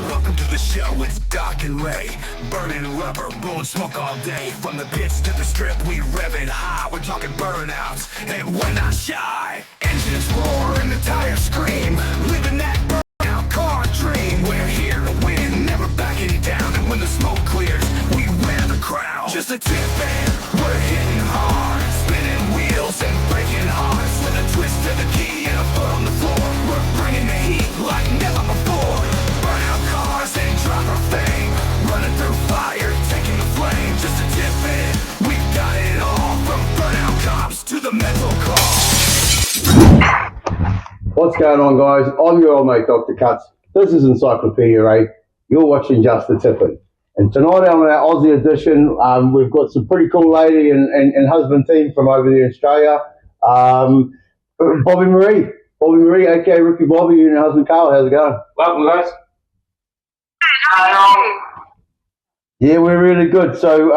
Welcome to the show, it's dark and late. Burning rubber, blowing smoke all day. From the pitch to the strip, we rev it high. We're talking burnouts, and we're not shy. Engines roar and the tires scream. Living that burnout car dream. We're here to win, never backing down. And when the smoke clears, we wear the crown. Just a tip and we're hitting hard. Spinning wheels and breaking hearts. With a twist to the key and a foot on the floor. We're bringing the heat like never before. Burnout cars and driver fame. Running through fire, taking the flame. Just a tip in, we've got it all. From burnout cops to the mental call. What's going on, guys? I'm your old mate, Dr. Cuts. This is Encyclopedia 8. You're watching Just the Tippin'. And tonight on our Aussie edition, we've got some pretty cool lady and husband team from over there in Australia. Bobbie-Maree. Bobbie-Maree, aka Ricky-Bobbie, you and your husband Carl. How's it going? Welcome, guys. How are you? Yeah, we're really good. So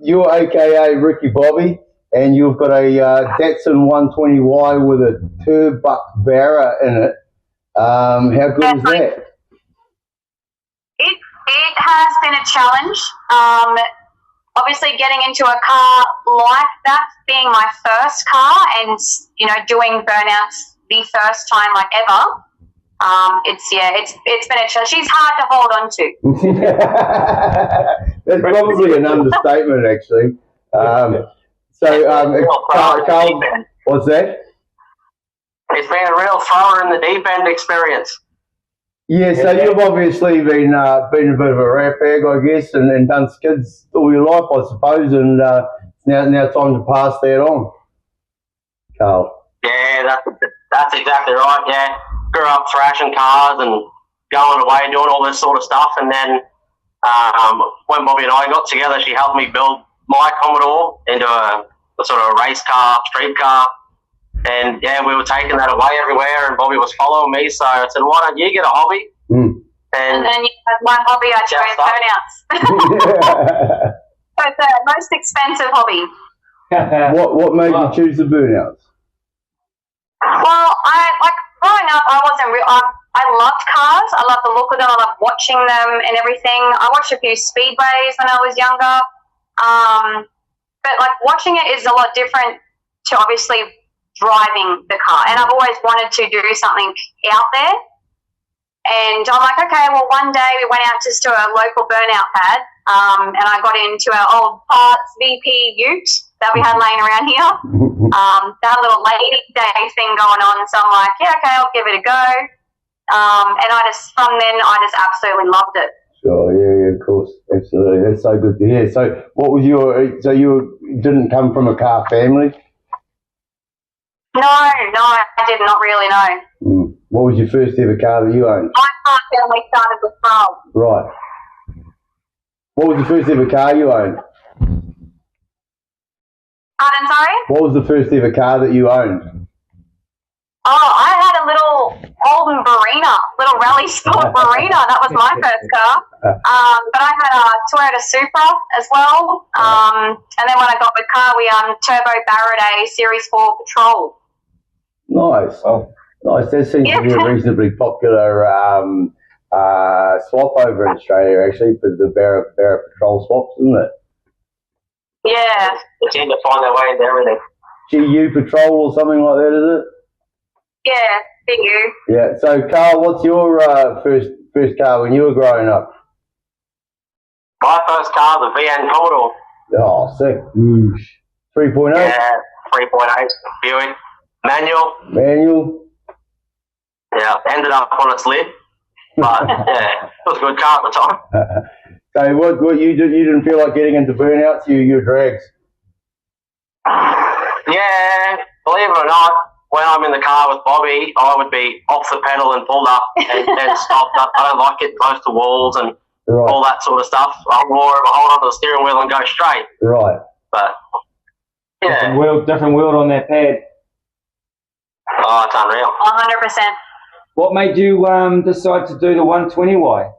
you're aka Ricky-Bobbie, and you've got a Datsun 120Y with a turbo barra in it. How good is that? It has been a challenge. Obviously, getting into a car like that, being my first car, and doing burnouts the first time like ever. It's been a challenge. She's hard to hold on to. That's probably an understatement, actually. Carl, what's that? It's been a real thrower in the deep end experience. Yeah, so you've obviously been a bit of a rat bag, I guess, and done skids all your life, I suppose, and now time to pass that on. Carl. Yeah, that's exactly right. Yeah, grew up thrashing cars and going away doing all this sort of stuff, and then when Bobbie and I got together, she helped me build my Commodore into a sort of race car, street car. And yeah, we were taking that away everywhere, and Bobbie was following me. So I said, "Why don't you get a hobby?" Mm. And then you had my hobby. I chose burnouts. So it's the most expensive hobby. What made you choose the burnouts? Well, growing up, I wasn't real. I loved cars. I loved the look of them. I loved watching them and everything. I watched a few speedways when I was younger. But watching it is a lot different to obviously driving the car, and I've always wanted to do something out there. And I'm like, okay, well, one day we went out just to a local burnout pad, and I got into our old parts VP ute that we had laying around here. That little lady day thing going on, so I'm like, yeah, okay, I'll give it a go. And from then I just absolutely loved it. Sure, yeah, of course, absolutely. That's so good to hear. So so you didn't come from a car family? No, I did not really know. Mm. What was your first ever car that you owned? My car family started with Carl. Right. What was the first ever car you owned? Pardon, sorry? What was the first ever car that you owned? Oh, I had a little Holden Barina, little rally sport Barina. That was my first car. But I had a Toyota Supra as well. And then when I got with car, we turbo barreled a Series 4 Patrol. Nice. Oh, nice. That seems to be a reasonably popular swap over in Australia, actually, for the Barra Patrol swaps, isn't it? Yeah. They seem to find their way into everything. GU Patrol or something like that, is it? Yeah, big U. Yeah. So, Carl, what's your first car when you were growing up? My first car, the VN Commodore. Oh, sick. 3.8? Yeah, 3.8 Buick. Manual. Yeah, ended up on its lid. But, yeah, it was a good car at the time. So, what you didn't feel like getting into burnouts? You drags? Yeah, believe it or not, when I'm in the car with Bobbie, I would be off the pedal and pulled up and stopped up. I don't like it close to walls and all that sort of stuff. I'm more of a hold onto the steering wheel and go straight. Right. But, yeah. Different world on that pad. Oh, it's unreal. 100%. What made you decide to do the 120Y?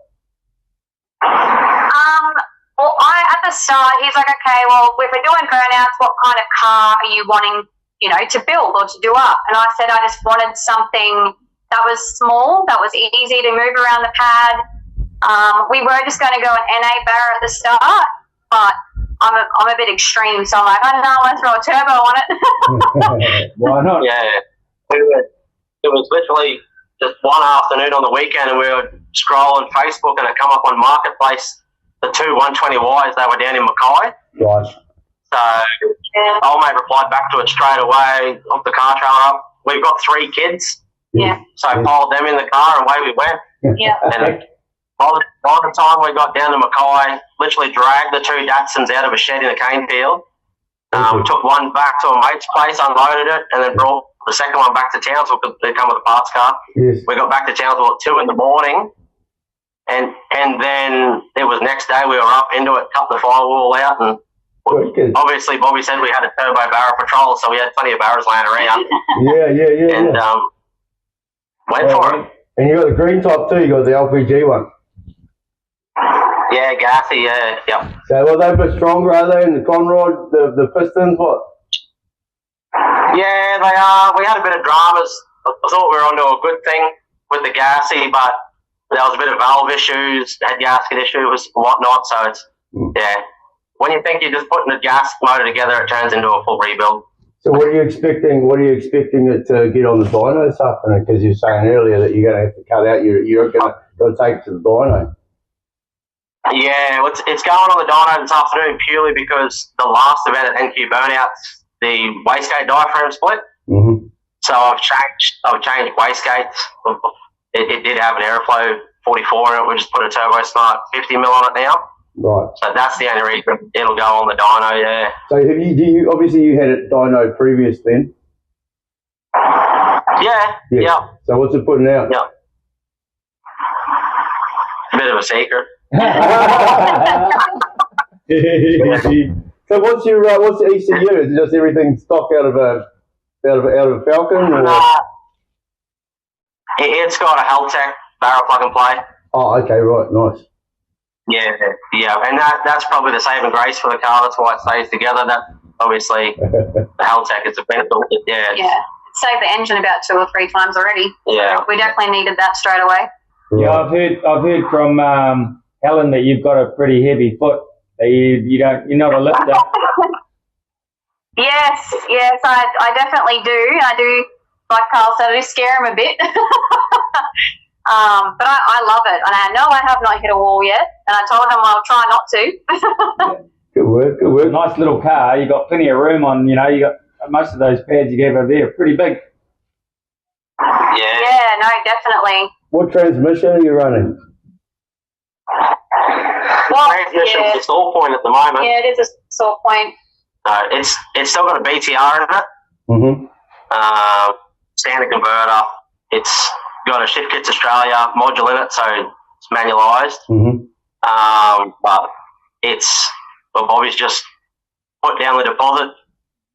Well, at the start, he's like, okay, well, if we're doing burnouts, what kind of car are you wanting to build or to do up. And I said I just wanted something that was small, that was easy to move around the pad. We were just going to go an NA barra at the start, but I'm a bit extreme, so I'm like, I want to throw a turbo on it. Why not? Yeah. It was literally just one afternoon on the weekend, and we were scrolling Facebook, and it come up on Marketplace, the two 120Ys, they were down in Mackay. Right. So old mate replied back to it straight away, hooked the car trailer up. We've got 3 kids. Yeah. So piled them in the car and away we went. Yeah. And by the time we got down to Mackay, literally dragged the 2 Datsuns out of a shed in a cane field. Took one back to a mate's place, unloaded it, and then brought the second one back to Townsville because they come with a parts car. Yes. We got back to Townsville at 2 in the morning, and then it was next day we were up into it, cut the firewall out, and obviously Bobbie said we had a turbo barra patrol, so we had plenty of barras laying around. Yeah. And went for it. And you got the green top too. You got the LPG one. Yeah, gassy. Yeah, yep. So were they a bit stronger, are they? In the conrod, the pistons, what? Yeah, they are. We had a bit of dramas. I thought we were onto a good thing with the gassy, but there was a bit of valve issues, had gasket issues and whatnot. So it's yeah. When you think you're just putting the gas motor together, it turns into a full rebuild. So what are you expecting? What are you expecting it to get on the dyno this afternoon? Because you're saying earlier that you're going to have to cut out. You're going to take it to the dyno. Yeah, it's going on the dyno this afternoon purely because the last event at NQ Burnouts, the wastegate diaphragm split. Mm-hmm. So I've changed wastegates. It did have an airflow 44 in it. We just put a Turbo Smart 50 mil on it now. Right. So that's the only reason it'll go on the dyno. Yeah. So you obviously you had it dyno previous then? Yeah. So what's it putting out? Yeah. A bit of a secret. So what's the ECU? Is it just everything stock out of a Falcon? Or? It's got a Heltec barrel plug and play. Oh, okay, right, nice. Yeah, and that's probably the saving grace for the car. That's why it stays together. That obviously the Heltec is a benefit. Yeah. Saved the engine about 2 or 3 times already. Yeah. So we definitely needed that straight away. Yeah, I've heard from Helen that you've got a pretty heavy foot. That you're not a lifter. Yes, I definitely do. I do, like Carl said, I do scare him a bit. But I love it, and I know I have not hit a wall yet, and I told him I'll try not to. Good work. Nice little car. You got plenty of room on. You got most of those pads you gave over there are pretty big. Yeah, no, definitely. What transmission are you running? Well, transmission's the sore point at the moment. Yeah, it is a sore point. It's still got a BTR in it. Mm-hmm. Standard converter. It's got a Shift Kits Australia module in it, so it's manualised. Mm-hmm. But Bobbie's just put down the deposit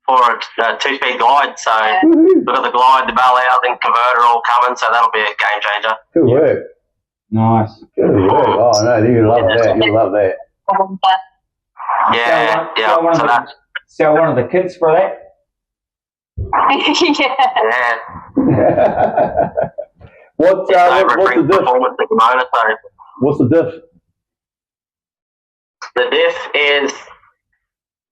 for a 2-speed glide. So we've got the glide, the bell housing, converter all coming, so that'll be a game changer. Good work. Nice. Good work. Oh, no, you love that. You love that. Yeah. Sell one of the kits for that. Yeah. What's the diff? Performance at the moment, so. What's the diff? The diff is,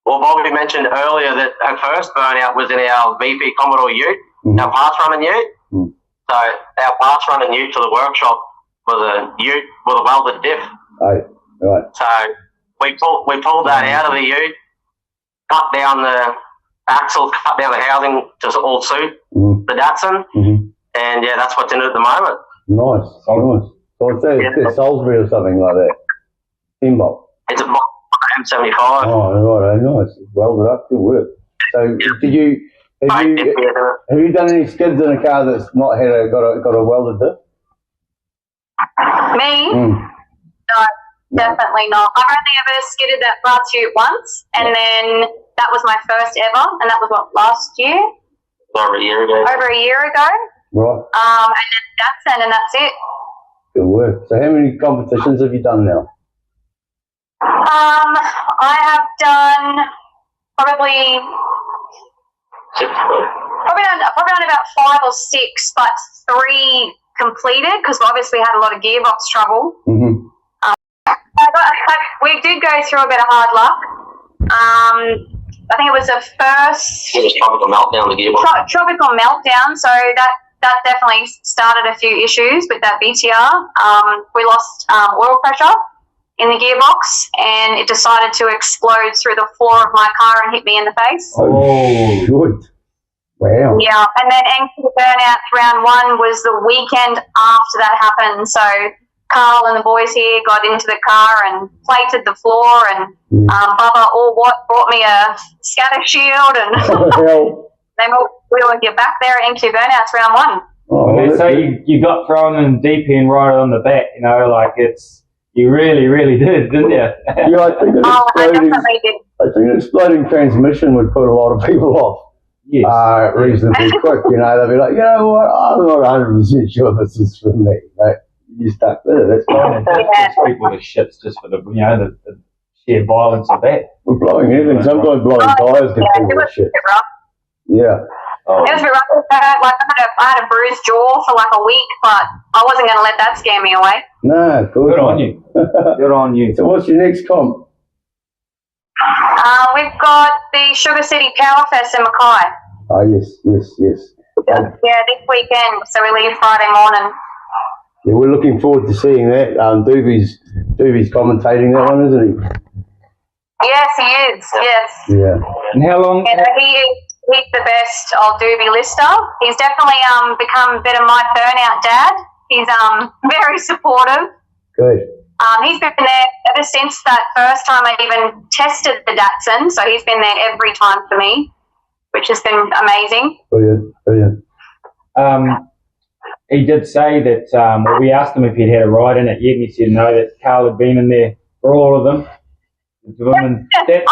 well, Bobbie mentioned earlier that our first burnout was in our VP Commodore ute, our parts running ute. So our parts running ute to the workshop was a ute with a welded diff. Oh, right. So we pulled that out of the ute, cut down the axle, cut down the housing to all suit the Datsun, and yeah, that's what's in it at the moment. Nice. So it's Salisbury or something like that. Timbuk. It's a M75. Oh, right, nice. Welded up, good work. So have you done any skids in a car that's not got a welded diff? Me? No, definitely not. I've only ever skidded that parts ute once, and then that was my first ever, and that was last year? Over a year ago. Right. And that's it. Good work. So how many competitions have you done now? I have done probably Probably done about 5 or 6, but 3 completed because obviously we had a lot of gearbox trouble. Mm-hmm. We did go through a bit of hard luck. I think it was the first It was tropical meltdown, the gearbox. tropical meltdown, so that definitely started a few issues with that BTR. We lost oil pressure in the gearbox, and it decided to explode through the floor of my car and hit me in the face. Oh, good. Wow. Yeah, and then engine burnout round 1 was the weekend after that happened. So Carl and the boys here got into the car and plated the floor, and Bubba brought me a scatter shield, and then we will get back there at NQ burnouts round 1. Oh, They say you got thrown in deep end right on the back, you know, like you really, really did, didn't you? Yeah, I think I definitely did. an exploding transmission would put a lot of people off. Yes. Reasonably quick, you know, they'll be like, you know what, I'm not 100% sure this is for me, but you stuck with it, that's fine. Just people to shits just for the sheer violence of that. We're blowing anything, sometimes blowing tyres can It people was with shit. a bit rough. Yeah. Oh. It was a bit rough. I had a bruised jaw for like a week, but I wasn't going to let that scare me away. No, Good on you. Good on you. So what's your next comp? We've got the Sugar City Power Fest in Mackay. Oh, yes. Yeah, this weekend. So we leave Friday morning. Yeah, we're looking forward to seeing that. Doobie's commentating that one, isn't he? Yes, he is. Yes. Yeah. And how long? You know, he's the best old doobie lister. He's definitely become a bit of my burnout dad. He's very supportive. Good. He's been there ever since that first time I even tested the Datsun, so he's been there every time for me, which has been amazing. Brilliant. He did say that we asked him if he'd had a ride in it yet, and he said no, that Carl had been in there for all of them. And I did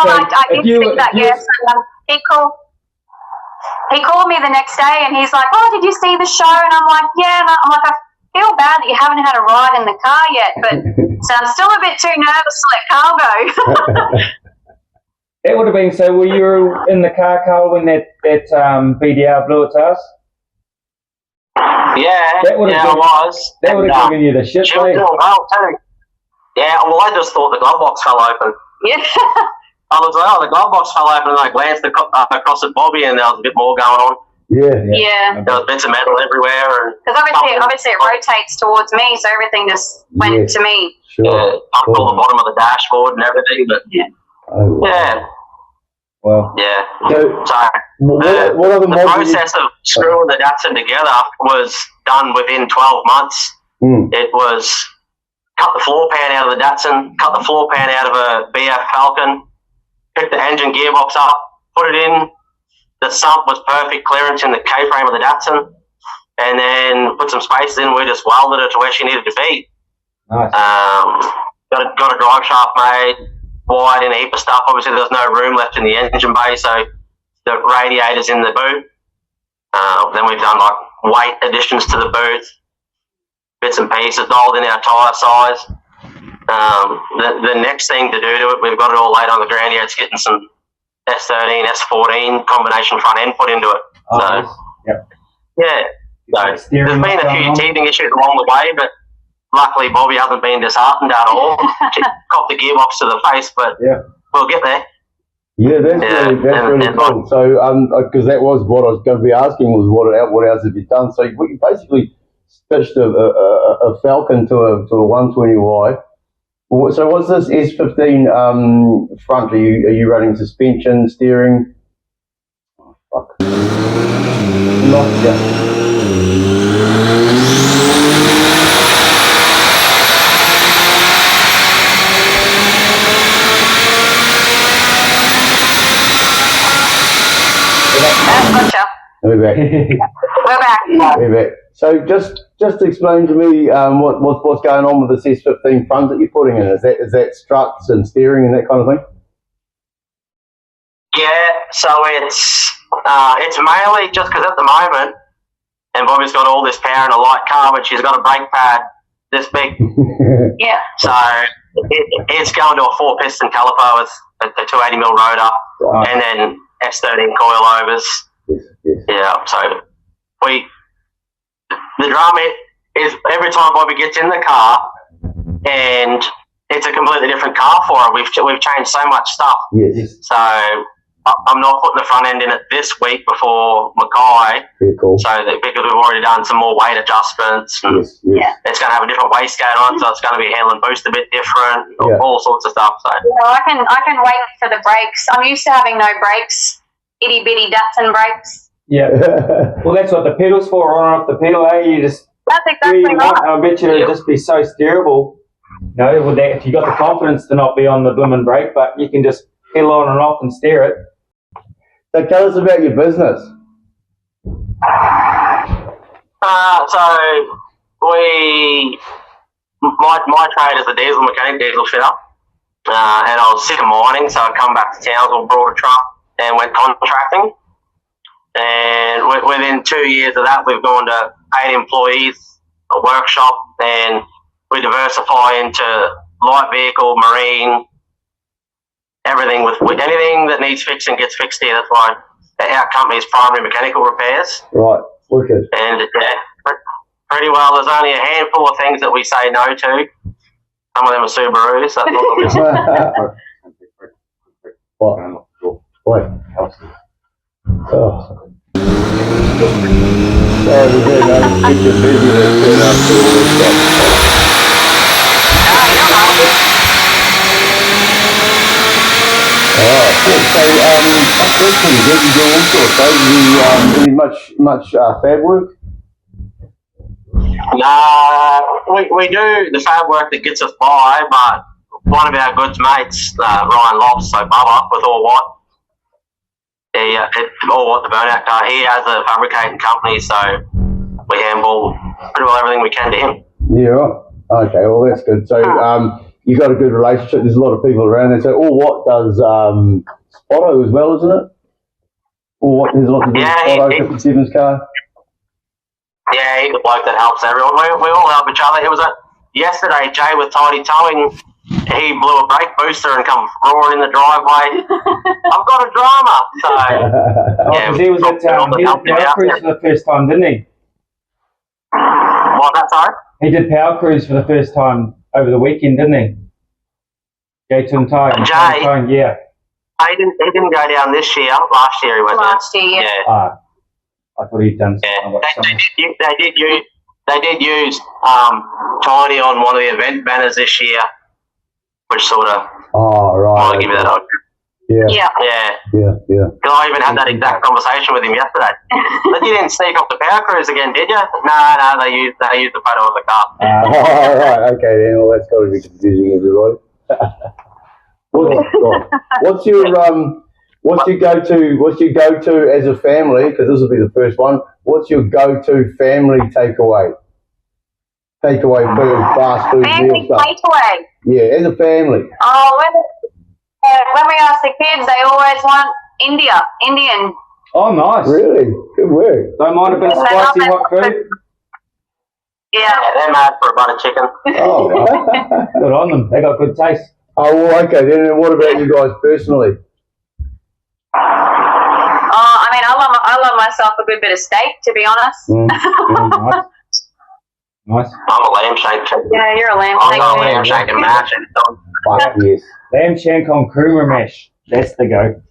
see that, yes. He called me the next day and he's like, oh, did you see the show? And I'm like, yeah. And I'm like, I feel bad that you haven't had a ride in the car yet, but so I'm still a bit too nervous to let Carl go. That would have been, so were you in the car, Carl, when that BDR blew it to us? Yeah, I was. That would have given you the shit. She was doing well too. Yeah, well, I just thought the glove box fell open. Yeah. I was like, oh, the glove box fell open, and I glanced across at Bobbie, and there was a bit more going on. Yeah. There was bits of metal everywhere. Because obviously it rotates towards me, so everything just went to me. Sure. Yeah, up to the bottom of the dashboard and everything, but Oh, yeah. Well, Yeah. So, So what other the process of screwing the Datsun together was done within 12 months. It was cut the floor pan out of the Datsun, cut the floor pan out of a BF Falcon, pick the engine gearbox up, put it in. The sump was perfect clearance in the K-frame of the Datsun, and then put some spaces in. We just welded it to where she needed to be. nice. Got a drive shaft made, wired in a heap of stuff. Obviously, there's no room left in the engine bay, so the radiator's in the boot. Then we've done like weight additions to the boot, bits and pieces, dialed in our tyre size. The next thing to do to it, we've got it all laid on the ground here. It's getting some S13, S14 combination front end put into it. Nice. So, Yep. yeah. So, there's Steering been a going few on. teething issues along the way, but luckily Bobbie hasn't been disheartened at all. She copped the gearbox to the face, but we'll get there. Yeah, that's really cool. So, because that was what I was going to be asking was what else have you done? So you basically stitched a Falcon to a 120Y. So what's this S15 front? Are you running suspension, steering? Oh, fuck. Lost ya. Gotcha. We're back. We're back. We're back. So just explain to me what's going on with this S15 front that you're putting in. Is that struts and steering and that kind of thing? Yeah, so it's mainly just because at the moment, and Bobbie's got all this power in a light car, but she's got a brake pad this big. Yeah. So it's going to a 4-piston caliper with a 280mm rotor, and then S13 coilovers, Yes. Yeah, so the drama is every time Bobbie gets in the car, and it's a completely different car for her. We've changed so much stuff. Yes. So I'm not putting the front end in it this week before Mackay. Very cool. So that because we've already done some more weight adjustments. And Yes. Yes. it's going to have a different wastegate on it, so it's going to be handling boost a bit different. Yeah. All sorts of stuff. So I can wait for the brakes. I'm used to having no brakes, itty bitty Datsun brakes. Yeah. Well, that's what the pedal's for. On and off the pedal, eh? You just That's where exactly you want. right. I bet you it'd just be so steerable. No, with that, if you got the confidence to not be on the blooming brake, but you can just pedal on and off and steer it. So tell us about your business. So my trade is a diesel mechanic, diesel fitter, and I was sick of mining, so I come back to Townsville, brought a truck, and went contracting. And within 2 years of that, we've gone to 8 employees, a workshop, and we diversify into light vehicle, marine, everything with anything that needs fixing gets fixed here. That's why our company is Primary Mechanical Repairs. Right. Wicked. And pretty well, there's only a handful of things that we say no to. Some of them are Subarus. That's not the list. What? Wait. Oh. Sorry to hear that. Keep you busy with that's pretty good. You do all sorts. Do you much fab work? We do the fab work that gets us by, but one of our good mates, Ryan Lofts, so Bubba, with All White, All White the burnout car, he has a fabricating company, so we handle pretty well everything we can to him. Yeah, right. Okay, well that's good. So you got a good relationship. There's a lot of people around there. So All White does Spotto as well, isn't it? All White, there's a lot to do with Spotto, 57's car. Yeah, he's the bloke that helps everyone. We all help each other. It was yesterday, Jay with Tidy Towing, he blew a brake booster and come roaring in the driveway. I've got a drama. So, yeah. He was at Power Cruise for the first time, didn't he? What, that, sorry? He did Power Cruise for the first time over the weekend, didn't he? Jay Tuntine. Jay? Yeah. He didn't go down this year. Last year he went Last year, yeah. I thought he'd done something. They did use Tiny on one of the event banners this year, which sort of right. Give you that hope. Yeah. Because I even had that exact conversation with him yesterday. But you didn't sneak off the Power Cruise again, did you? No, they used the photo of the car. Right, okay then. Well, that's got to be confusing everybody. What's your go-to as a family? Because this will be the first one. What's your go-to family takeaway? Takeaway food, fast food, family meal stuff. takeaway. Yeah, as a family. Oh, when we ask the kids, they always want Indian. Oh, nice. Really? Good work. Don't mind a bit of spicy hot food? Yeah. They're mad for a butter chicken. Oh, good on them. They got good taste. Oh, well, okay. Then what about you guys personally? I love myself a good bit of steak, to be honest. Nice. I'm a lamb shank. Yeah, you're a lamb shank. I'm a lamb shank and mash. Fuck yes. Lamb shank on creamer mash. That's the go.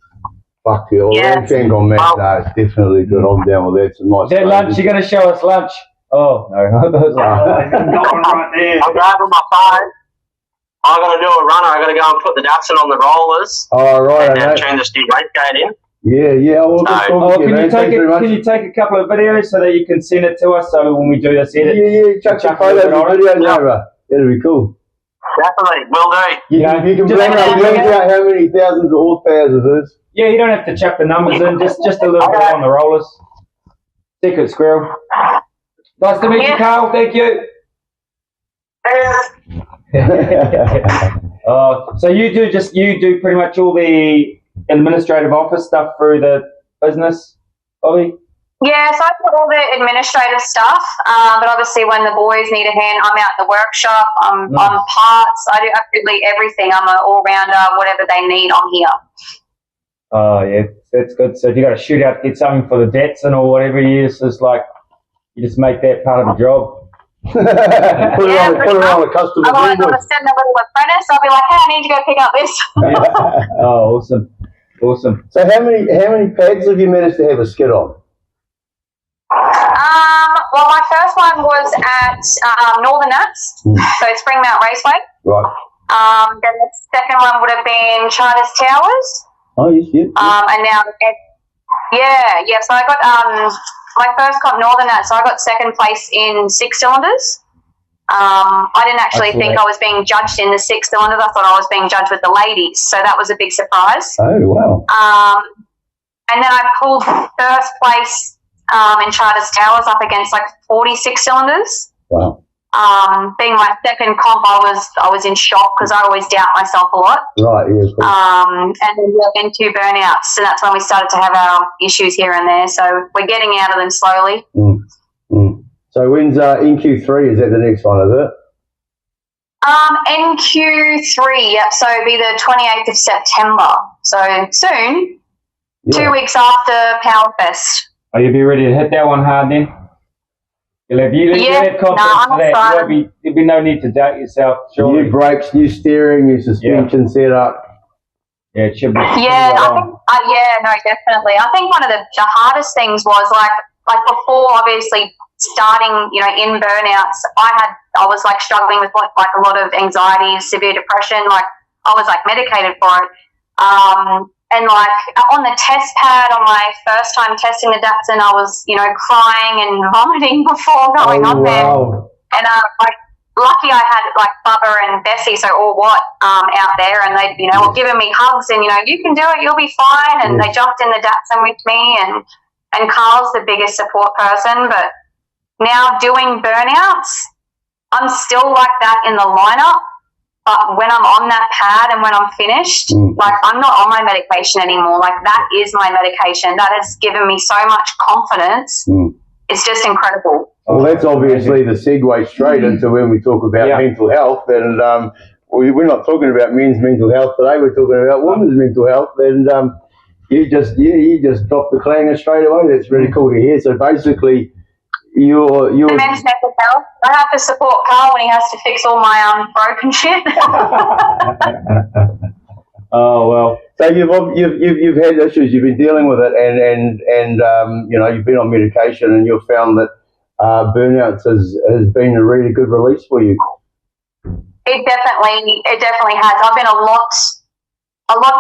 Fuck yeah. Well, lamb shank on mash, it's definitely good. I'm down with that. It's a nice. Is that lunch? You're going to show us lunch? Oh, no. I was like, right there. I'm grabbing my phone. I'm going to do a runner. I'm going to go and put the Datsun on the rollers. Oh, right. And then turn the steer weight gate in. Yeah. Well, can you take a couple of videos so that you can send it to us so when we do this edit? Yeah. Chuck some photos and videos over. That'll be cool. Definitely. Will do. You can blank out how many thousands of horsepower it is. Yeah, you don't have to chuck the numbers in. Just a little bit on the rollers. Secret squirrel. Nice to meet you, Carl. Thank you. So you do pretty much all the administrative office stuff through the business, Bobbie? Yeah, so I do all the administrative stuff, but obviously when the boys need a hand, I'm out in the workshop, I'm on parts, I do absolutely everything. I'm an all-rounder, whatever they need, I'm here. Oh, yeah, that's good. So if you got a shootout, get something for the Datsun or whatever it is, it's like you just make that part of the job. put it on a customer. Otherwise, I'll just send a little apprentice. I'll be like, hey, I need you to go pick up this. Yeah. Oh, awesome. So how many pads have you managed to have a skid on? Well, my first one was at Northern Nats, so Spring Mount Raceway. Right. Then the second one would have been Charters Towers. Oh, yes. And now, so I got my first comp Northern Nats, so I got second place in 6 cylinders. I didn't actually think I was being judged in the 6 cylinders. I thought I was being judged with the ladies, so that was a big surprise. Oh, wow. And then I pulled first place in Charters Towers up against like 46 cylinders. Wow. Being my second comp, I was in shock because I always doubt myself a lot. Right, yeah. Cool. And then 2 burnouts, so that's when we started to have our issues here and there. So we're getting out of them slowly. So when's NQ3? Is that the next one, is it? NQ3, yep. So it'll be the 28th of September. So soon, Yeah. 2 weeks after Powerfest. Oh, you'll be ready to hit that one hard then? You'll have confidence for that. There'll be no need to doubt yourself, surely. New brakes, new steering, new suspension setup. Yeah, it should be. Yeah, no, definitely. I think one of the hardest things was like before, obviously starting, in burnouts, I was like struggling with like a lot of anxiety, severe depression. Like I was like medicated for it. And like on the test pad on my first time testing the Datsun, I was, crying and vomiting before going on there. And like lucky I had like Bubba and Bessie, so all out there, and they, were giving me hugs and you can do it, you'll be fine. And they jumped in the Datsun with me, and Carl's the biggest support person. But now doing burnouts, I'm still like that in the lineup. But when I'm on that pad and when I'm finished, like I'm not on my medication anymore. Like that is my medication. That has given me so much confidence. It's just incredible. Well, that's obviously the segue straight into when we talk about mental health. And we're not talking about men's mental health today. We're talking about women's mental health. And you just dropped the clanger straight away. That's really cool to hear. So basically, you're men's mental health. I have to support Carl when he has to fix all my broken shit. Oh well. So you've had issues. You've been dealing with it, and you've been on medication, and you've found that burnouts has been a really good release for you. It definitely has. I've been a lot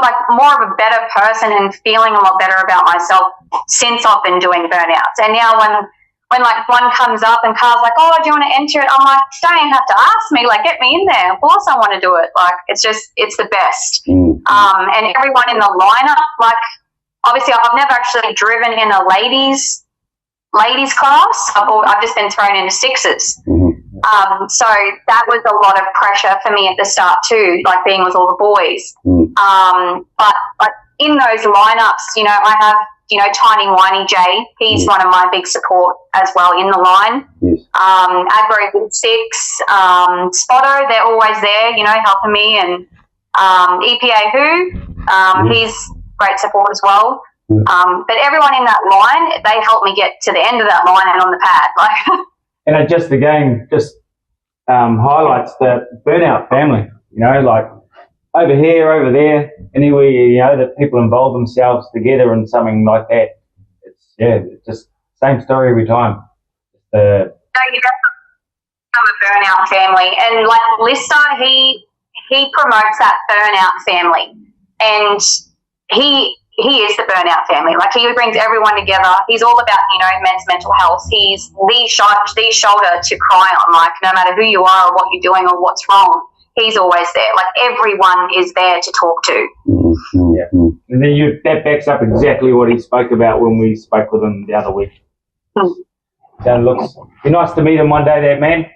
like more of a better person and feeling a lot better about myself since I've been doing burnouts. And now when like one comes up and Carl's like, oh, do you want to enter it? I'm like, you don't even have to ask me, like get me in there. Of course I want to do it. Like it's the best. And everyone in the lineup, like obviously I've never actually driven in a ladies class. I've just been thrown into sixes. So that was a lot of pressure for me at the start too, like being with all the boys. But like in those lineups, I have, Tiny Whiny Jay. He's one of my big support as well in the line. Yes. Agro Big Six, Spotto, they're always there, helping me. And EPA he's great support as well. But everyone in that line, they help me get to the end of that line and on the pad. Like, and the game highlights the burnout family, like over here, over there, anywhere, that people involve themselves together in something like that. It's just same story every time. No, you definitely become a burnout family. And like Lister, he promotes that burnout family. And he is the burnout family. Like he brings everyone together. He's all about, men's mental health. He's the shoulder to cry on, like no matter who you are or what you're doing or what's wrong, he's always there. Like everyone is there to talk to. Yeah. And then that backs up exactly what he spoke about when we spoke with him the other week. So be nice to meet him one day, that man.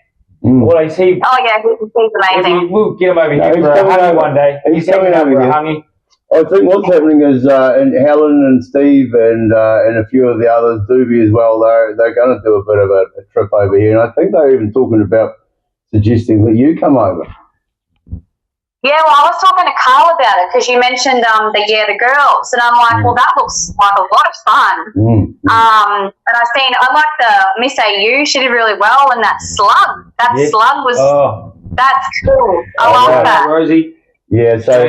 Well, Oh yeah, he's amazing. We'll get him over here for a hungy one day. He's coming over for a here. hungy. I think what's happening is and Helen and Steve and a few of the others, Doobie as well, they're going to do a bit of a trip over here. And I think they're even talking about suggesting that you come over. Yeah, well, I was talking to Carl about it because you mentioned the girls, and I'm like, well, that looks like a lot of fun. And I like the Miss AU. She did really well, and that slug. Slug was that's cool. I like that. Rosie. Yeah, so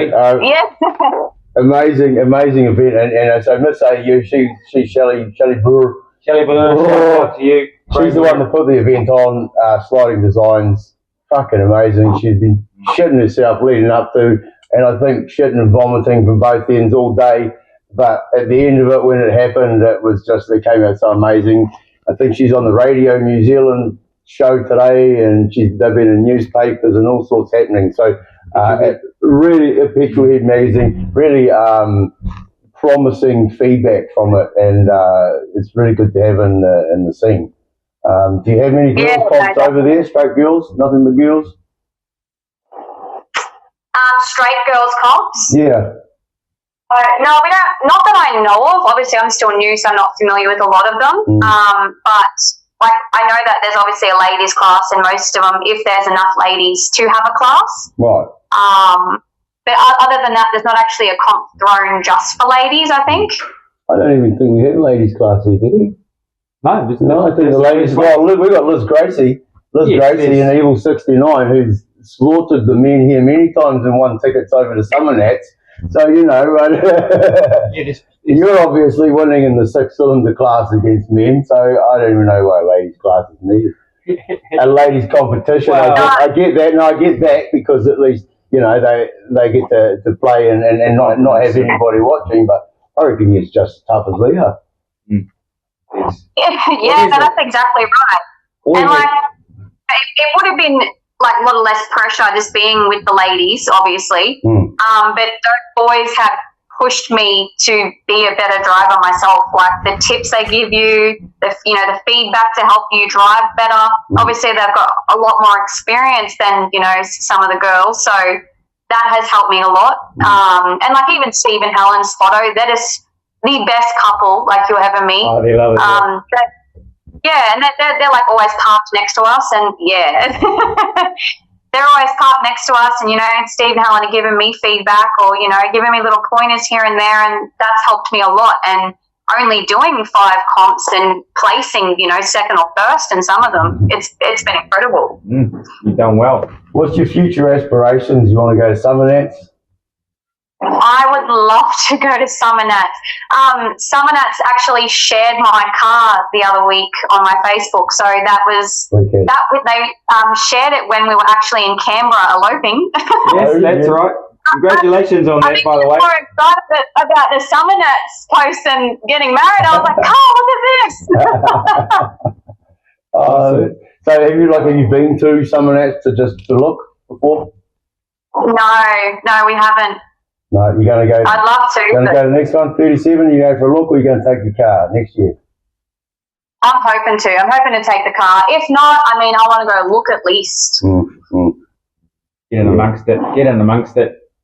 amazing event, and so Miss AU, she's Shelley Brewer. Shelley Brewer, shout out to you. She's the one that put the event on. Sliding Designs, fucking amazing. She's been shitting herself leading up to, and I think shitting and vomiting from both ends all day. But at the end of it, when it happened, it came out so amazing. I think she's on the Radio New Zealand show today, and they've been in newspapers and all sorts happening. So really, a Petrolhead magazine, really promising feedback from it, and it's really good to have in the scene. Do you have many girls pops over there? Straight girls? Nothing but girls? Straight girls comps? Yeah. No, we don't. Not that I know of. Obviously, I'm still new, so I'm not familiar with a lot of them. But like, I know that there's obviously a ladies' class in most of them, if there's enough ladies to have a class. Right. But other than that, there's not actually a comp thrown just for ladies, I think. I don't even think we had a ladies' class here, did we? No, I think the ladies. Well, we got Liz Gracie in Evil 69, who's slaughtered the men here many times and won tickets over to Summer Nats. So, you know, you're obviously winning in the 6-cylinder class against men, so I don't even know why a ladies' class is needed. A ladies' competition, well, I get that, and I get that because at least, you know, they get to play and not have anybody watching, but I reckon it's just as tough as we are. Yeah, that's exactly right. And like, it would have been like a lot less pressure just being with the ladies, obviously. But those boys have pushed me to be a better driver myself. Like the tips they give you, the feedback to help you drive better. Obviously, they've got a lot more experience than some of the girls, so that has helped me a lot. And like even Steve and Helen's photo, they're just the best couple like you'll ever meet. Oh, they love it. Yeah, and they're like always parked next to us, and they're always parked next to us, and Steve and Helen are giving me feedback or giving me little pointers here and there, and that's helped me a lot. And only doing 5 comps and placing second or first in some of them, it's been incredible. You've done well. What's your future aspirations? You want to go to Summer Nats? I would love to go to Summer Nats. Summer Nats actually shared my car the other week on my Facebook, so they shared it when we were actually in Canberra eloping. Yes, that's right. Congratulations on that, by the way. I'm more excited about the Summer Nats post and getting married. I was like, oh, look at this. So have you been to Summer Nats to look before? No, we haven't. No, you're going to go. I'd love to. You're going to go to the next one, 37, you go for a look, or you're going to take your car next year? I'm hoping to. I'm hoping to take the car. If not, I want to go look at least. Get in amongst it.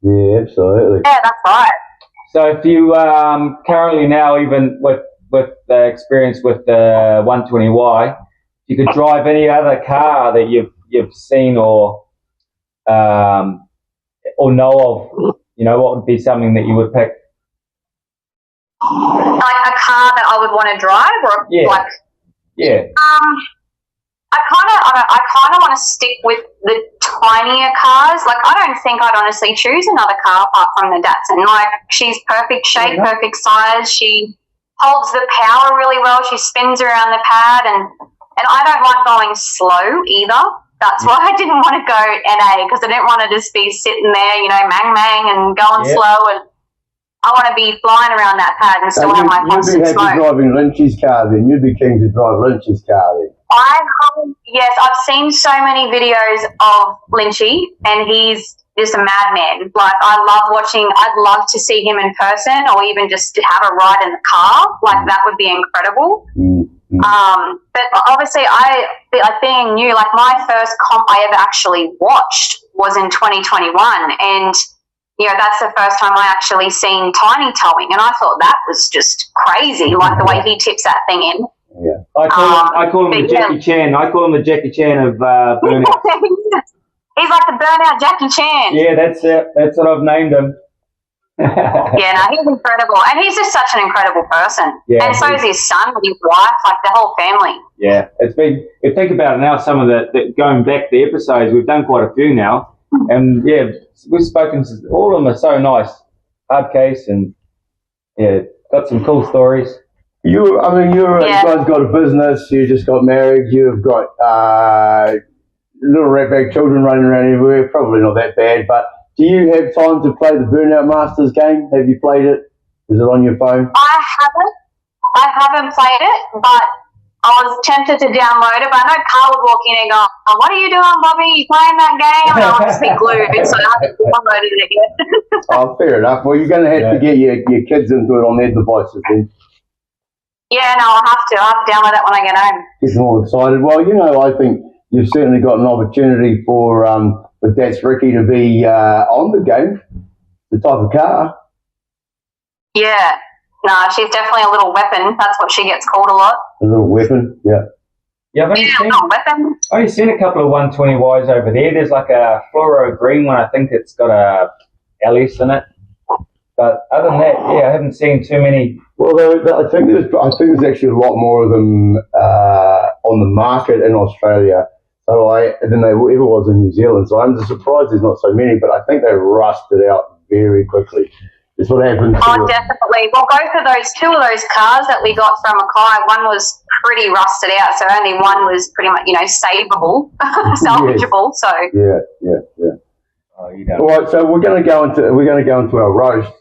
Yeah, absolutely. Yeah, that's right. So if you currently now, even with the experience with the 120Y, you could drive any other car that you've seen or know of, what would be something that you would pick? Like a car that I would want to drive, or I kind of want to stick with the tinier cars. Like I don't think I'd honestly choose another car apart from the Datsun. Like she's perfect shape, perfect size. She holds the power really well. She spins around the pad, and I don't like going slow either. That's why I didn't want to go NA, because I didn't want to just be sitting there, mang and going slow. And I want to be flying around that pad and still have my constant smoke. You'd be happy driving Lynch's car then. You'd be keen to drive Lynch's car then. Yes, I've seen so many videos of Lynchy, and he's just a madman. Like I'd love to see him in person, or even just to have a ride in the car. Like that would be incredible. But obviously being new, like my first comp I ever actually watched was in 2021, and that's the first time I actually seen Tiny towing, and I thought that was just crazy, like the way he tips that thing in. I call him the Jackie Chan. I call him the Jackie Chan of burnout. He's like the burnout Jackie Chan. Yeah, that's it. That's what I've named him. Yeah, no, he's incredible. And he's just such an incredible person. Yeah, and so is his son and his wife, like the whole family. Yeah, it's been, if you think about it now, some of the going back the episodes, we've done quite a few now. And yeah, we've spoken to, all of them are so nice. Hard case and yeah, got some cool stories. You guys got a business, you just got married, you've got little ratbag children running around everywhere, probably not that bad, but do you have time to play the Burnout Masters game? Have you played it? Is it on your phone? I haven't played it, but I was tempted to download it, but I know Carl would walk in and go, oh, what are you doing, Bobbie? You playing that game? And I'll just be glued, so I haven't downloaded it yet. Oh, fair enough. Well, you're going to have to get your kids into it on their devices then. Yeah, no, I'll have to download it when I get home. Get them all excited. Well, I think you've certainly got an opportunity for DATSRICKY to be on the game, the type of car. Yeah. No, she's definitely a little weapon. That's what she gets called a lot. A little weapon, yeah. Yeah, I've only seen a couple of 120Ys over there. There's like a fluoro green one. I think it's got a LS in it. But other than that, yeah, I haven't seen too many. Well, I think there's actually a lot more of them on the market in Australia than there ever was in New Zealand. So I'm just surprised there's not so many, but I think they rusted out very quickly. That's what happened. Oh, definitely. Well, two of those cars that we got from Mackay, one was pretty rusted out, so only one was pretty much, savable, salvageable. Yes. So yeah. Oh, you don't. All right, so we're going to go into our roast.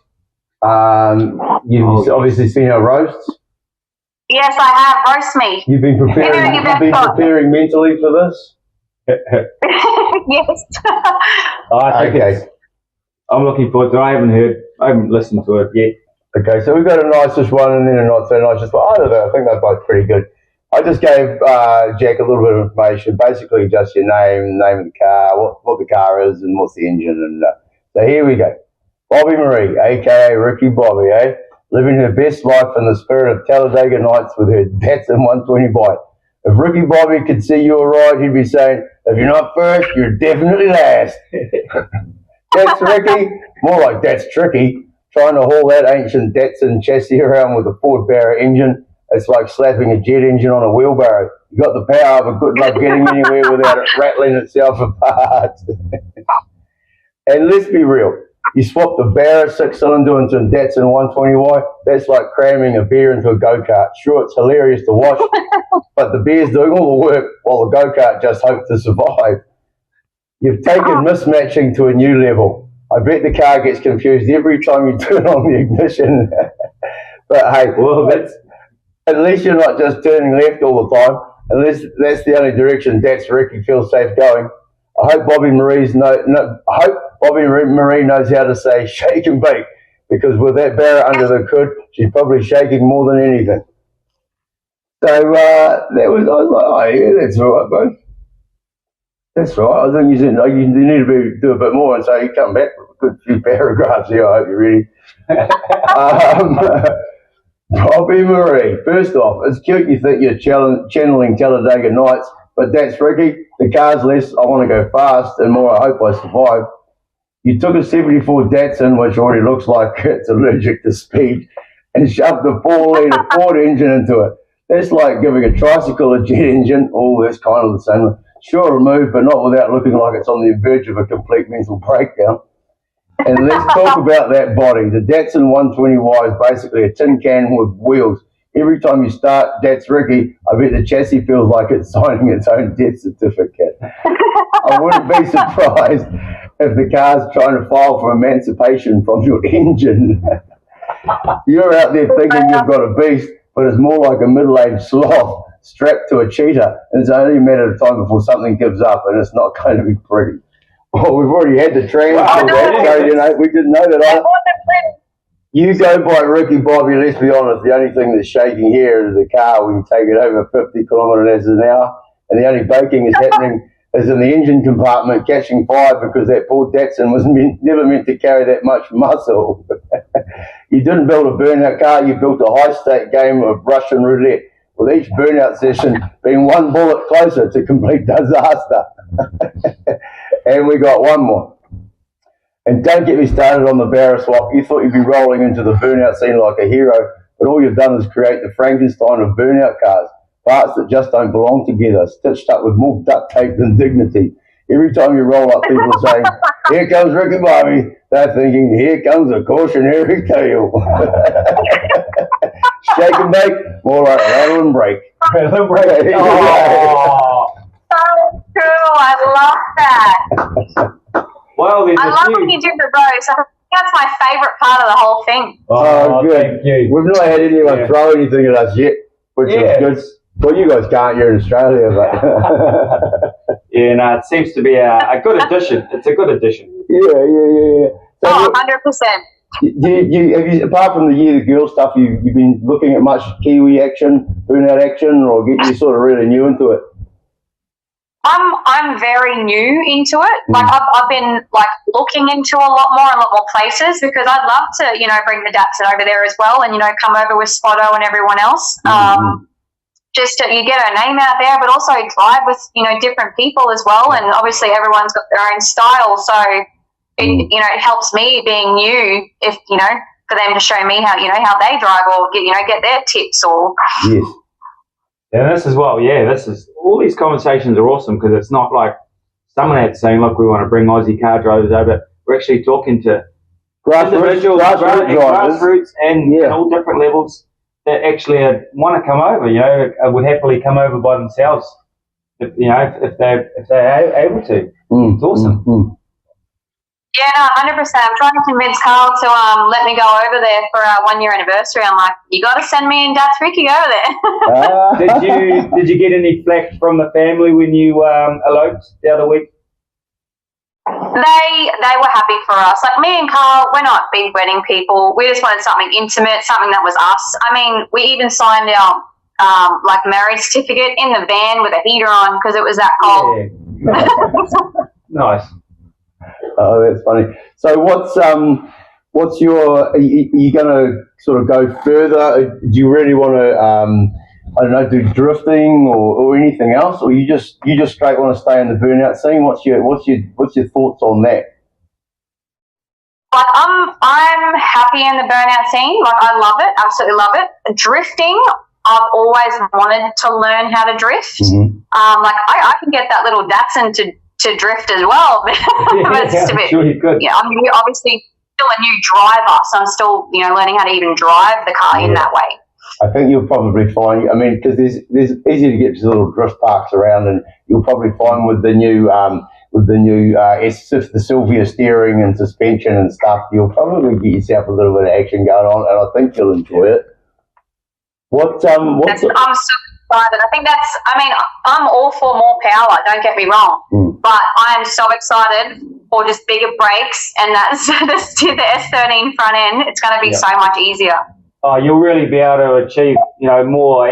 You've obviously seen our roasts. yes, I have. Roast me. You've been preparing mentally for this. Yes. I think I'm looking forward to it. I haven't listened to it yet. Okay, so we've got a nicest one and then a not so nicest one. I don't know, I think they're both pretty good. I just gave Jack a little bit of information, basically just your name of the car, what the car is and what's the engine. And so here we go. Bobbie-Maree, a.k.a. Ricky-Bobbie, living her best life in the spirit of Talladega Nights with her Datsun 120 bike. If Ricky-Bobbie could see you ride, he'd be saying, if you're not first, you're definitely last. That's Ricky, more like that's tricky. Trying to haul that ancient Datsun chassis around with a Ford Barra engine, it's like slapping a jet engine on a wheelbarrow. You got the power, but good luck getting anywhere without it rattling itself apart. And let's be real, you swap the Barra 6-cylinder into a Datsun 120Y, that's like cramming a beer into a go-kart. Sure, it's hilarious to watch, but the beer's doing all the work while the go-kart just hopes to survive. You've taken mismatching to a new level. I bet the car gets confused every time you turn on the ignition. But hey, well, at least you're not just turning left all the time, unless that's the only direction DATSRICKY feels safe going. I hope Bobbie-Maree knows how to say shake and bake, because with that Barra under the hood, she's probably shaking more than anything. So I was like, oh yeah, that's all right, bro. That's right. I think you need to do a bit more, and so you come back with a good few paragraphs here. I hope you're ready. Bobbie-Maree. First off, it's cute you think you're channeling Talladega Nights, but DATSRICKY. The car's less I want to go fast, and more I hope I survive. You took a 74 Datsun, which already looks like it's allergic to speed, and shoved a 4-litre Ford engine into it. That's like giving a tricycle a jet engine. Oh, that's kind of the same. Sure, remove, but not without looking like it's on the verge of a complete mental breakdown. And let's talk about that body. The Datsun 120Y is basically a tin can with wheels. Every time you start DATSRICKY, I bet the chassis feels like it's signing its own death certificate. I wouldn't be surprised if the car's trying to file for emancipation from your engine. You're out there thinking you've got a beast, but it's more like a middle-aged sloth strapped to a cheetah, and it's only a matter of time before something gives up, and it's not going to be pretty. Well, we've already had the transport, so we didn't know that. You go by Ricky-Bobbie, let's be honest, the only thing that's shaking here is the car when you take it over 50 kilometres an hour, and the only baking is happening is in the engine compartment catching fire because that poor Datsun was never meant to carry that much muscle. You didn't build a burnout car, you built a high-stake game of Russian roulette, with each burnout session being one bullet closer to complete disaster. And we got one more. And don't get me started on the barra swap. You thought you'd be rolling into the burnout scene like a hero, but all you've done is create the Frankenstein of burnout cars, parts that just don't belong together, stitched up with more duct tape than dignity. Every time you roll up, people are saying, "Here comes Ricky-Bobbie." They're thinking, "Here comes a cautionary tale." Shake and bake, more like rattle and break. Rattle and break. Oh. So cool. I love that. Well, there's I love when you do the roast. I think that's my favourite part of the whole thing. Oh, good. Thank you. We've not had anyone throw anything at us yet, which is good. Well, you guys can't. You're in Australia, but yeah, no, it seems to be a good addition. It's a good addition. Yeah. So 100%. have you, apart from the Year the Girl stuff, you've been looking at much Kiwi action, burnout action, or get you sort of really new into it? I'm very new into it. Like I've been like looking into a lot more places because I'd love to, bring the Datsun over there as well, and come over with Spotto and everyone else. Just you get our name out there, but also drive with different people as well. And obviously everyone's got their own style, so it helps me being new if for them to show me how how they drive or get their tips or. Yes. And this is all these conversations are awesome because it's not like someone had saying, look, we want to bring Aussie car drivers over. We're actually talking to individuals, grassroots and all different levels that actually want to come over, would happily come over by themselves if they're able to. It's awesome. Yeah, no, 100%. I'm trying to convince Carl to let me go over there for our 1 year anniversary. I'm like, you got to send me and DATSRICKY over there. Did you get any flack from the family when you eloped the other week? They were happy for us. Like me and Carl, we're not big wedding people. We just wanted something intimate, something that was us. I mean, we even signed our marriage certificate in the van with a heater on because it was that cold. Yeah. Nice. Oh, that's funny. So what's your, are you going to sort of go further? Do you really want to, do drifting or anything else? Or you just straight want to stay in the burnout scene? What's your thoughts on that? Like I'm happy in the burnout scene. Like I love it, absolutely love it. Drifting, I've always wanted to learn how to drift. I can get that little Datsun to drift as well, but it's a bit. I'm obviously still a new driver, so I'm still learning how to even drive the car in that way. I think you'll probably find. I mean, because there's easy to get to little drift parks around, and you'll probably find with the new the Sylvia steering and suspension and stuff, you'll probably get yourself a little bit of action going on, and I think you'll enjoy it. I'm so excited. I think I'm all for more power, don't get me wrong, but I am so excited for just bigger brakes and that's the S13 front end. It's going to be so much easier. Oh, you'll really be able to achieve, more,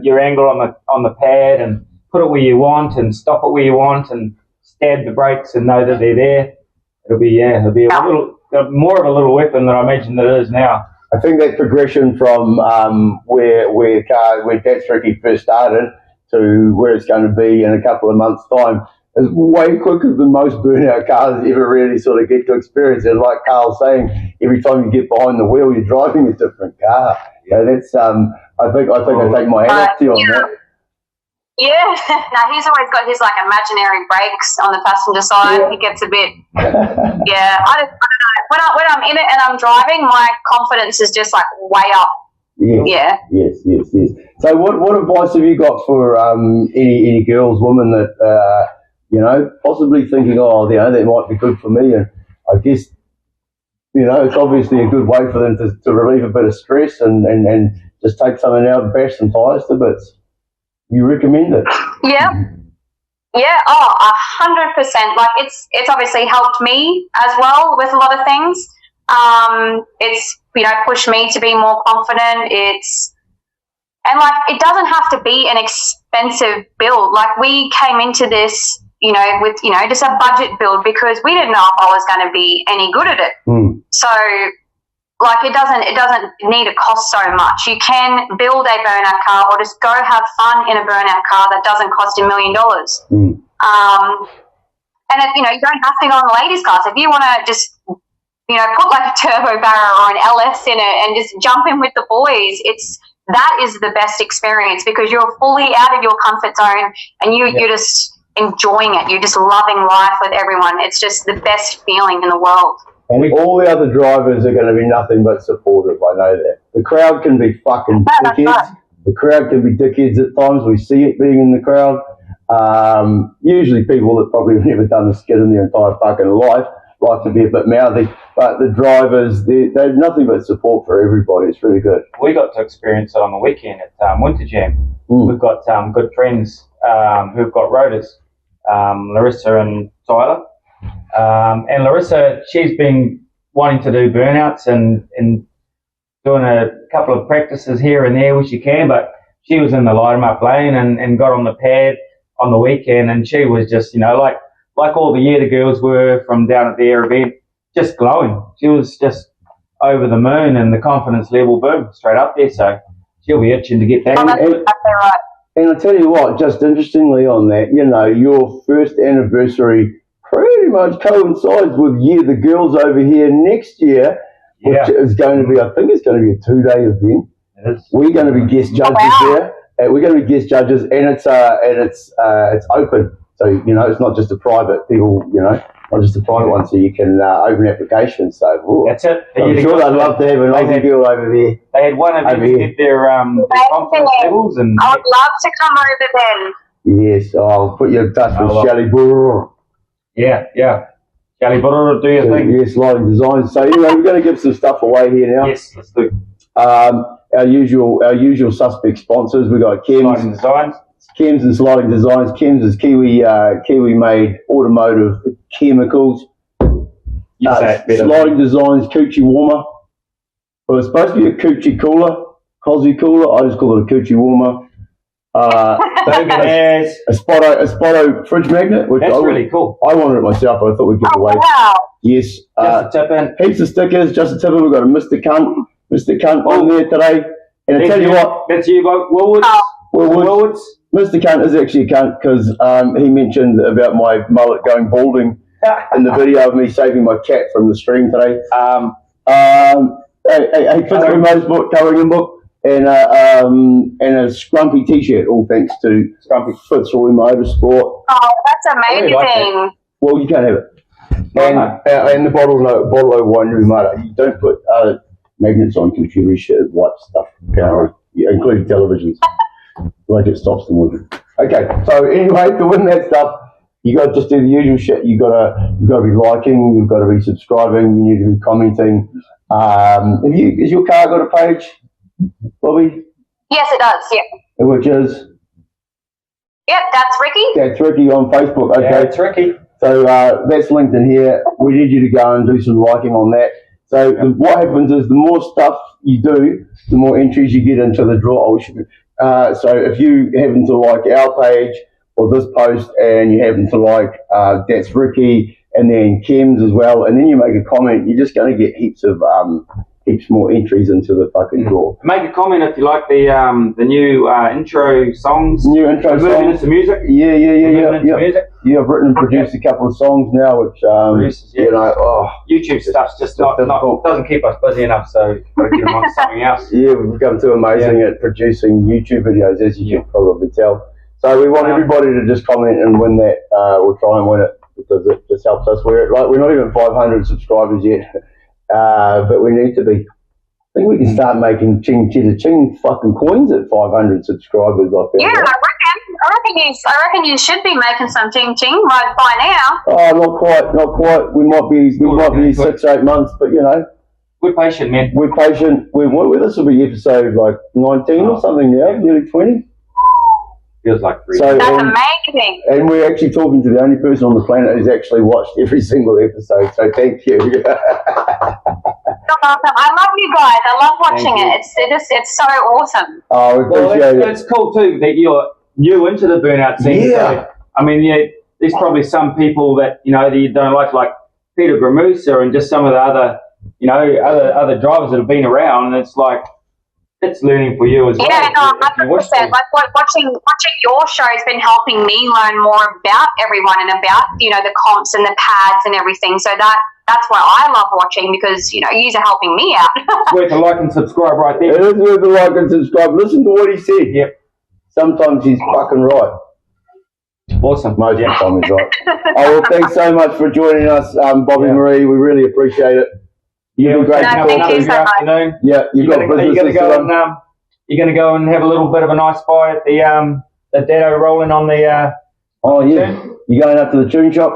your angle on the pad and put it where you want and stop it where you want and stab the brakes and know that they're there. It'll be a little more of a little weapon than I imagine that it is now. I think that progression from where DATSRICKY first started to where it's going to be in a couple of months' time is way quicker than most burnout cars ever really sort of get to experience. And like Carl's saying, every time you get behind the wheel, you're driving a different car. That's I think I take my hat off to you on that. Yeah, no, he's always got his imaginary brakes on the passenger side. Yeah. He gets a bit, I don't know. When I'm in it and I'm driving, my confidence is just way up. Yeah. Yes. So what advice have you got for any girls, women that possibly thinking, that might be good for me, and I guess it's obviously a good way for them to relieve a bit of stress and just take something out and bash some tyres to bits. You recommend it? Yeah. 100%. It's obviously helped me as well with a lot of things. It's pushed me to be more confident. It doesn't have to be an expensive build. We came into this, with just a budget build because we didn't know if I was going to be any good at it. So like it doesn't need to cost so much. You can build a burnout car or just go have fun in a burnout car that doesn't cost $1 million. And you know, you don't have to go on the ladies' cars. If you want to just, you know, put like a turbo barrel or an LS in it and just jump in with the boys, that is the best experience because you're fully out of your comfort zone and you're just enjoying it. You're just loving life with everyone. It's just the best feeling in the world. And all the other drivers are going to be nothing but supportive, I know that. The crowd can be fucking dickheads. Right. The crowd can be dickheads at times. We see it being in the crowd. Usually people that probably have never done a skid in their entire fucking life like to be a bit mouthy. But the drivers, they're nothing but support for everybody. It's really good. We got to experience it on the weekend at Winter Jam. We've got good friends who've got rotors, Larissa and Tyler. And Larissa, she's been wanting to do burnouts and doing a couple of practices here and there when she can, but she was in the light 'em up lane and got on the pad on the weekend, and she was just, you know, like all the year the girls were from down at their event, just glowing. She was just over the moon, and the confidence level, boom, straight up there. So she'll be itching to get back. And I tell you what, just interestingly on that, you know, your first anniversary pretty much coincides with the girls over here next year, which is going to be, I think it's going to be a 2-day event. We're going to be guest judges there. We're going to be guest judges, and it's open. So, you know, it's not just a private, people, you know, not just a private one, so you can open applications. So, that's it. I'm sure I'd love to have an Aussie girl over there. They had one event to get their confidence levels. And I would love to come over then. Yes, I'll put you in touch with Shelly Burr. Yeah. Shelly Burr, do your thing. Yes, lighting designs. So, anyway, we're going to give some stuff away here now. Yes, let's do. Our usual suspect sponsors. We got Chems and Sliding Designs. Chems is Kiwi made automotive chemicals. Sliding Designs Coochie warmer. Well, it's supposed to be a coochie cooler, Cosy cooler. I just call it a coochie warmer. A Spotto fridge magnet, which that's really cool. I wanted it myself, but I thought we'd give it away. Wow. Yes. Just a tip in. Heaps of stickers. Just a tip in. We've got a Mr. Cunt on there today. And I tell you what. That's you, Woolwoods. Mr. Cunt is actually a cunt because he mentioned about my mullet going balding in the video of me saving my cat from the stream today. A Fitzroy Motorsport coloring book and a Scrumpy t-shirt, all thanks to Scrumpy Fitzroy Motorsport. Oh, that's amazing. Like well, you can't have it. And the bottle of wine mother. You don't put magnets on computer shit, white stuff, including televisions. Like it stops them with it. Okay, so anyway, to win that stuff, you got to just do the usual shit. You got to be liking, you've got to be subscribing, you need to be commenting. Has your car got a page, Bobbie? Yes, it does. Yeah. Which is? Yep, that's Ricky. That's Ricky on Facebook. Okay, yeah, it's Ricky. So that's linked in here. We need you to go and do some liking on that. So what happens is the more stuff you do, the more entries you get into the draw. So if you happen to like our page or this post and you happen to like That's Ricky and then Chems as well, and then you make a comment, you're just going to get heaps more entries into the fucking draw. Make a comment if you like the new intro songs. Moving into music. Yeah. I've written and produced a couple of songs now, which you know, YouTube stuff's just not doesn't keep us busy enough, so gotta get them on something else. Yeah, we've become too amazing at producing YouTube videos, as you can probably tell. So we want everybody to just comment and win that. We'll try and win it because it just helps us. We're not even 500 subscribers yet. But we need to be. I think we can start making ching fucking coins at 500 subscribers. I feel. Yeah, I reckon you should be making some ching right by now. Oh, not quite. We might be 6 or 8 months, but you know, we're patient, man. We're patient. This will be episode like 19 or something now, nearly 20. Feels like 3. So, that's amazing. And we're actually talking to the only person on the planet who's actually watched every single episode. So thank you. Awesome. I love you guys. I love watching it. It's so awesome. Oh, we appreciate it. It's cool too that you're new into the burnout scene. Yeah. So, I mean, there's probably some people that you know that you don't like Peter Gramusa and just some of the other you know, other drivers that have been around, and it's like, it's learning for you as well. Yeah, no, 100%. Like watching your show has been helping me learn more about everyone and about, you know, the comps and the pads and everything. So that's why I love watching, because, you know, you are helping me out. It's worth a like and subscribe right there. It is worth a like and subscribe. Listen to what he said. Yep. Sometimes he's fucking right. Awesome. Most of the time he's right. Oh, well, thanks so much for joining us, Bobbie-Maree. We really appreciate it. You've been great to thank talk you to. so much. Yeah, you're going to go and have a little bit of a nice buy at the Datto rolling on the. Oh yeah, you're going up to the tune shop.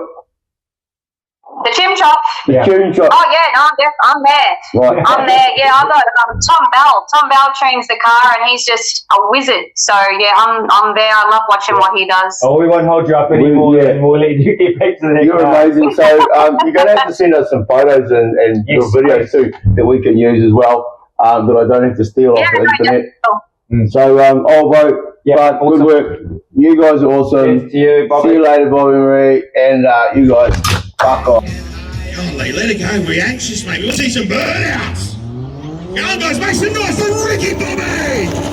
The tune shop. The tune shop. Oh yeah, no, I'm there. Right. I'm there. Yeah, I got Tom Bell. Tom Bell tunes the car, and he's just a wizard. So yeah, I'm there. I love watching what he does. Oh, we won't hold you up anymore. Yeah. And we'll let you get back to the next. You're amazing. So you're going to have to send us some photos and Yes, your videos too that we can use as well. That I don't have to steal off the internet. So I'll vote. Yeah, but awesome. good work. You guys are awesome. Cheers to you, Bobbie. See you later, Bobbie-Maree, and you guys fuck off. Come on, Lee, let it go. We're anxious, mate. We'll see some burnouts. Come on, guys, make some noise for Ricky-Bobbie.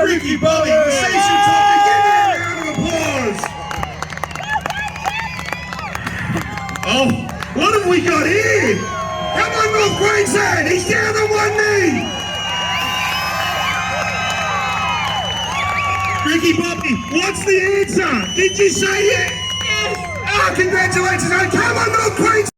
Ricky-Bobbie, the station topic, give him a round of applause. Oh, what have we got here? Come on, North Queensland, he's down on one knee. Ricky-Bobbie, what's the answer? Did you say yes? Yes. Oh, congratulations, come on, North Queensland.